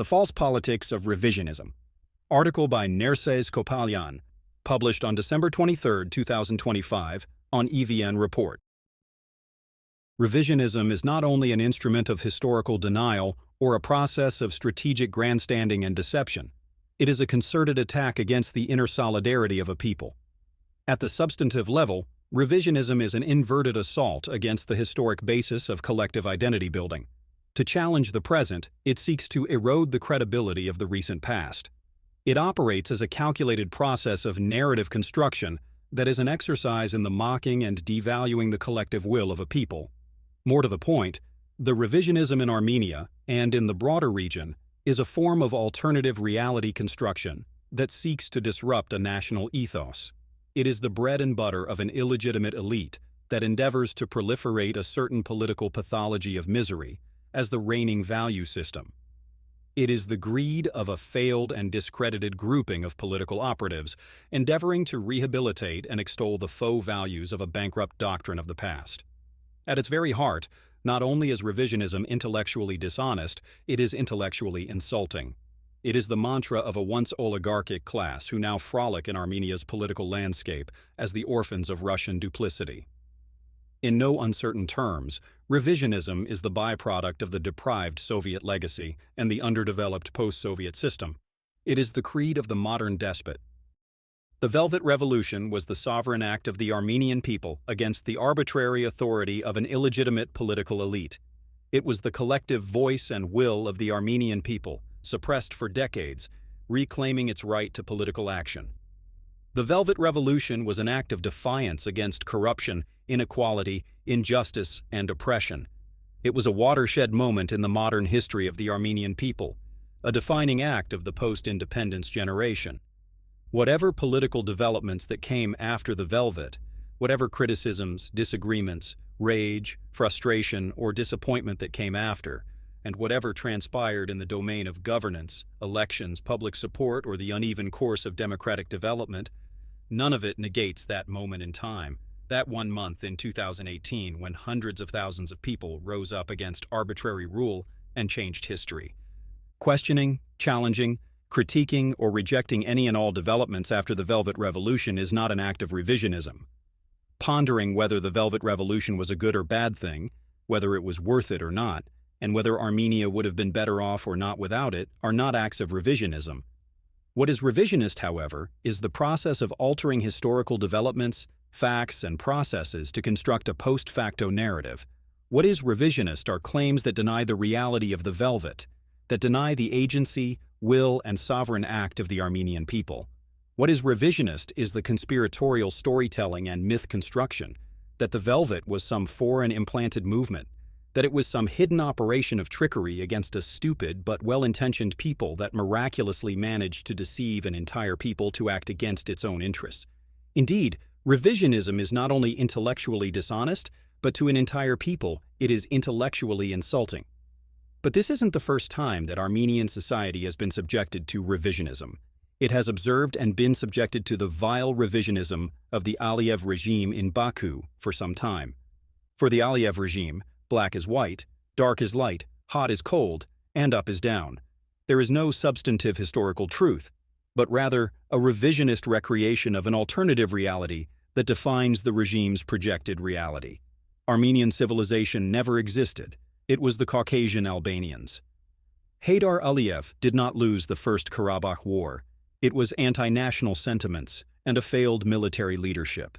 The False Politics of Revisionism. Article by Nerses Kopalyan, published on December 23, 2025, on EVN Report. Revisionism is not only an instrument of historical denial or a process of strategic grandstanding and deception. It is a concerted attack against the inner solidarity of a people. At the substantive level, revisionism is an inverted assault against the historic basis of collective identity building. To challenge the present, it seeks to erode the credibility of the recent past. It operates as a calculated process of narrative construction that is an exercise in the mocking and devaluing the collective will of a people. More to the point, the revisionism in Armenia and in the broader region is a form of alternative reality construction that seeks to disrupt a national ethos. It is the bread and butter of an illegitimate elite that endeavors to proliferate a certain political pathology of misery as the reigning value system. It is the greed of a failed and discredited grouping of political operatives endeavoring to rehabilitate and extol the faux values of a bankrupt doctrine of the past. At its very heart, not only is revisionism intellectually dishonest, it is intellectually insulting. It is the mantra of a once oligarchic class who now frolic in Armenia's political landscape as the orphans of Russian duplicity. In no uncertain terms, revisionism is the byproduct of the deprived Soviet legacy and the underdeveloped post-Soviet system. It is the creed of the modern despot. The Velvet Revolution was the sovereign act of the Armenian people against the arbitrary authority of an illegitimate political elite. It was the collective voice and will of the Armenian people, suppressed for decades, reclaiming its right to political action. The Velvet Revolution was an act of defiance against corruption, inequality, injustice, and oppression. It was a watershed moment in the modern history of the Armenian people, a defining act of the post-independence generation. Whatever political developments that came after the Velvet, whatever criticisms, disagreements, rage, frustration, or disappointment that came after, and whatever transpired in the domain of governance, elections, public support, or the uneven course of democratic development, none of it negates that moment in time, that 1 month in 2018 when hundreds of thousands of people rose up against arbitrary rule and changed history. Questioning, challenging, critiquing, or rejecting any and all developments after the Velvet Revolution is not an act of revisionism. Pondering whether the Velvet Revolution was a good or bad thing, whether it was worth it or not, and whether Armenia would have been better off or not without it, are not acts of revisionism. What is revisionist, however, is the process of altering historical developments, facts, and processes to construct a post-facto narrative. What is revisionist are claims that deny the reality of the Velvet, that deny the agency, will, and sovereign act of the Armenian people. What is revisionist is the conspiratorial storytelling and myth construction, that the Velvet was some foreign implanted movement, that it was some hidden operation of trickery against a stupid but well-intentioned people that miraculously managed to deceive an entire people to act against its own interests. Indeed, revisionism is not only intellectually dishonest, but to an entire people, it is intellectually insulting. But this isn't the first time that Armenian society has been subjected to revisionism. It has observed and been subjected to the vile revisionism of the Aliyev regime in Baku for some time. For the Aliyev regime, black is white, dark is light, hot is cold, and up is down. There is no substantive historical truth, but rather a revisionist recreation of an alternative reality that defines the regime's projected reality. Armenian civilization never existed. It was the Caucasian Albanians. Haydar Aliyev did not lose the First Karabakh War. It was anti-national sentiments and a failed military leadership.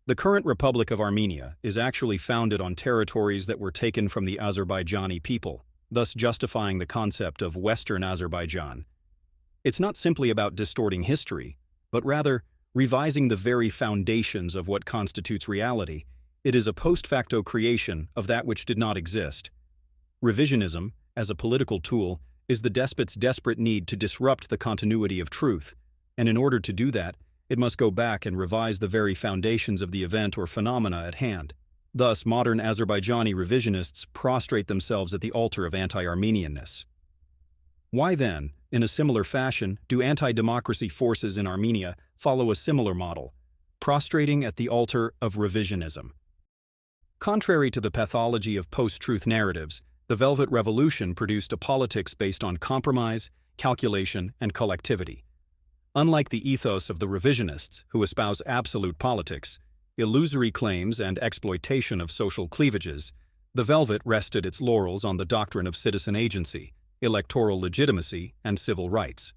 The current Republic of Armenia is actually founded on territories that were taken from the Azerbaijani people, thus justifying the concept of Western Azerbaijan. It's not simply about distorting history, but rather revising the very foundations of what constitutes reality. It is a post-facto creation of that which did not exist. Revisionism, as a political tool, is the despot's desperate need to disrupt the continuity of truth, and in order to do that, it must go back and revise the very foundations of the event or phenomena at hand. Thus, modern Azerbaijani revisionists prostrate themselves at the altar of anti-Armenianness. Why then, in a similar fashion, do anti-democracy forces in Armenia follow a similar model, prostrating at the altar of revisionism? Contrary to the pathology of post-truth narratives, the The Velvet Revolution produced a politics based on compromise, calculation, and collectivity. Unlike the ethos of the revisionists, who espouse absolute politics, illusory claims, and exploitation of social cleavages, the Velvet rested its laurels on the doctrine of citizen agency, electoral legitimacy, and civil rights.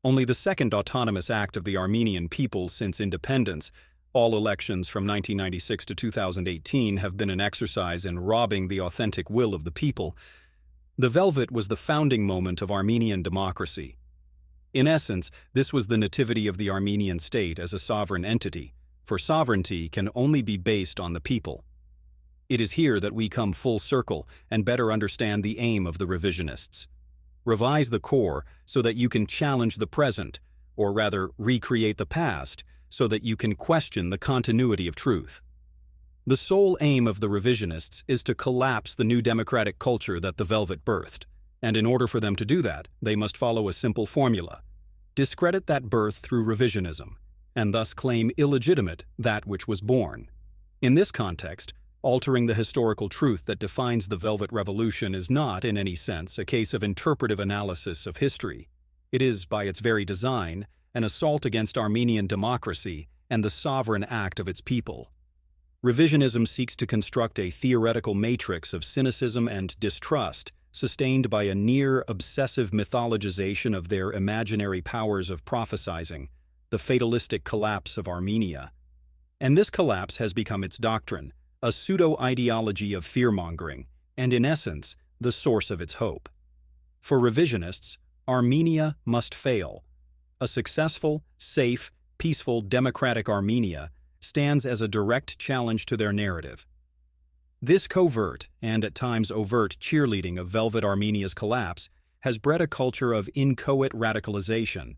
Only the second autonomous act of the Armenian people since independence, all elections from 1996 to 2018 have been an exercise in robbing the authentic will of the people. The Velvet was the founding moment of Armenian democracy. In essence, this was the nativity of the Armenian state as a sovereign entity, for sovereignty can only be based on the people. It is here that we come full circle and better understand the aim of the revisionists. Revise the core so that you can challenge the present, or rather recreate the past, so that you can question the continuity of truth. The sole aim of the revisionists is to collapse the new democratic culture that the Velvet birthed, and in order for them to do that, they must follow a simple formula: discredit that birth through revisionism, and thus claim illegitimate that which was born. In this context, altering the historical truth that defines the Velvet Revolution is not, in any sense, a case of interpretive analysis of history. It is, by its very design, an assault against Armenian democracy and the sovereign act of its people. Revisionism seeks to construct a theoretical matrix of cynicism and distrust, sustained by a near-obsessive mythologization of their imaginary powers of prophesizing, the fatalistic collapse of Armenia. And this collapse has become its doctrine, a pseudo-ideology of fear-mongering, and in essence, the source of its hope. For revisionists, Armenia must fail. A successful, safe, peaceful, democratic Armenia stands as a direct challenge to their narrative. This covert, and at times overt, cheerleading of Velvet Armenia's collapse has bred a culture of inchoate radicalization.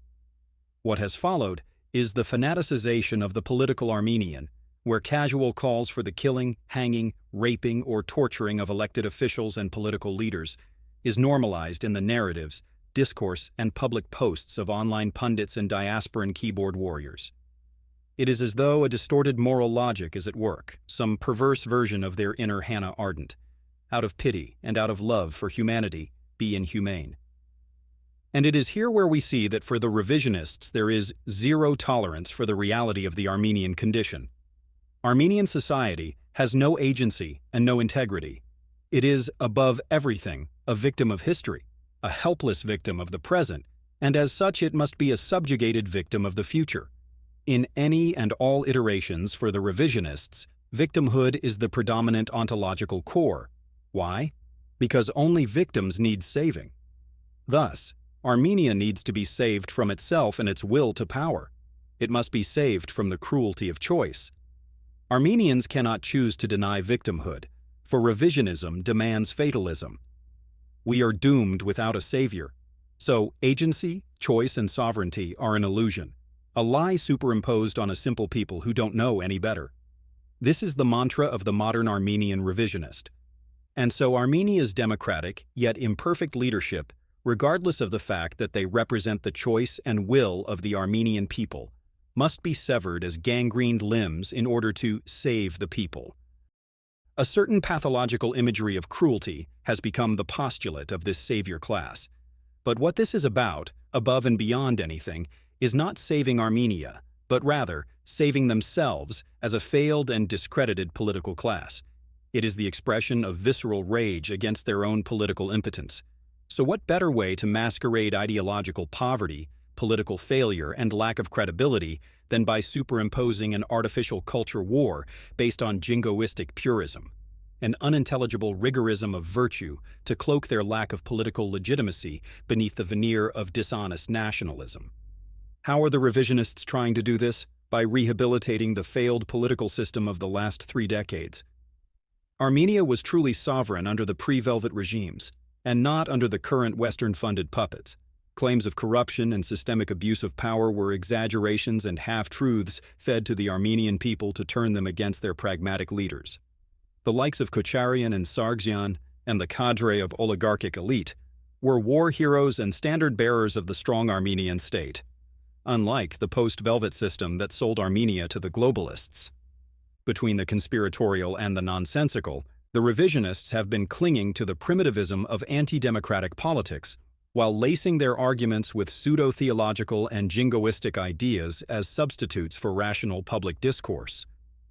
What has followed is the fanaticization of the political Armenian, where casual calls for the killing, hanging, raping, or torturing of elected officials and political leaders is normalized in the narratives, discourse, and public posts of online pundits and diasporan keyboard warriors. It is as though a distorted moral logic is at work, some perverse version of their inner Hannah Ardent, out of pity and out of love for humanity, be inhumane. And it is here where we see that for the revisionists there is zero tolerance for the reality of the Armenian condition. Armenian society has no agency and no integrity. It is, above everything, a victim of history, a helpless victim of the present, and as such it must be a subjugated victim of the future. In any and all iterations for the revisionists, victimhood is the predominant ontological core. Why? Because only victims need saving. Thus, Armenia needs to be saved from itself and its will to power. It must be saved from the cruelty of choice. Armenians cannot choose to deny victimhood, for revisionism demands fatalism. We are doomed without a savior. So, agency, choice, and sovereignty are an illusion, a lie superimposed on a simple people who don't know any better. This is the mantra of the modern Armenian revisionist. And so Armenia's democratic, yet imperfect leadership, regardless of the fact that they represent the choice and will of the Armenian people, must be severed as gangrened limbs in order to save the people. A certain pathological imagery of cruelty has become the postulate of this savior class. But what this is about, above and beyond anything, is not saving Armenia, but rather saving themselves as a failed and discredited political class. It is the expression of visceral rage against their own political impotence. So what better way to masquerade ideological poverty, political failure, and lack of credibility than by superimposing an artificial culture war based on jingoistic purism, an unintelligible rigorism of virtue to cloak their lack of political legitimacy beneath the veneer of dishonest nationalism. How are the revisionists trying to do this? By rehabilitating the failed political system of the last 3 decades. Armenia was truly sovereign under the pre-Velvet regimes, and not under the current Western-funded puppets. Claims of corruption and systemic abuse of power were exaggerations and half-truths fed to the Armenian people to turn them against their pragmatic leaders. The likes of Kopalyan and Sargsyan, and the cadre of oligarchic elite, were war heroes and standard-bearers of the strong Armenian state, unlike the post-Velvet system that sold Armenia to the globalists. Between the conspiratorial and the nonsensical, The revisionists have been clinging to the primitivism of anti-democratic politics, while lacing their arguments with pseudo-theological and jingoistic ideas as substitutes for rational public discourse.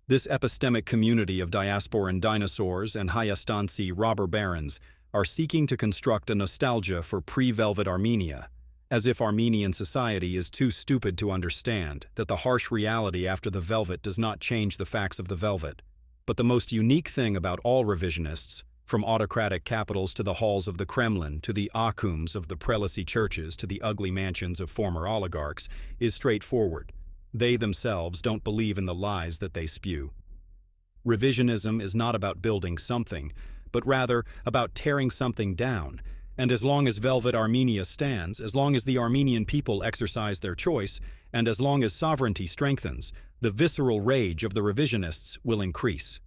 This epistemic community of diasporan dinosaurs and high-astansi robber barons are seeking to construct a nostalgia for pre-Velvet Armenia, as if Armenian society is too stupid to understand that the harsh reality after the Velvet does not change the facts of the Velvet. But the most unique thing about all revisionists, from autocratic capitals to the halls of the Kremlin, to the akums of the prelacy churches, to the ugly mansions of former oligarchs, is straightforward. They themselves don't believe in the lies that they spew. Revisionism is not about building something, but rather about tearing something down. And as long as Velvet Armenia stands, as long as the Armenian people exercise their choice, and as long as sovereignty strengthens, the visceral rage of the revisionists will increase.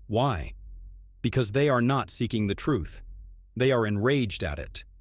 Why? Because they are not seeking the truth. They are enraged at it.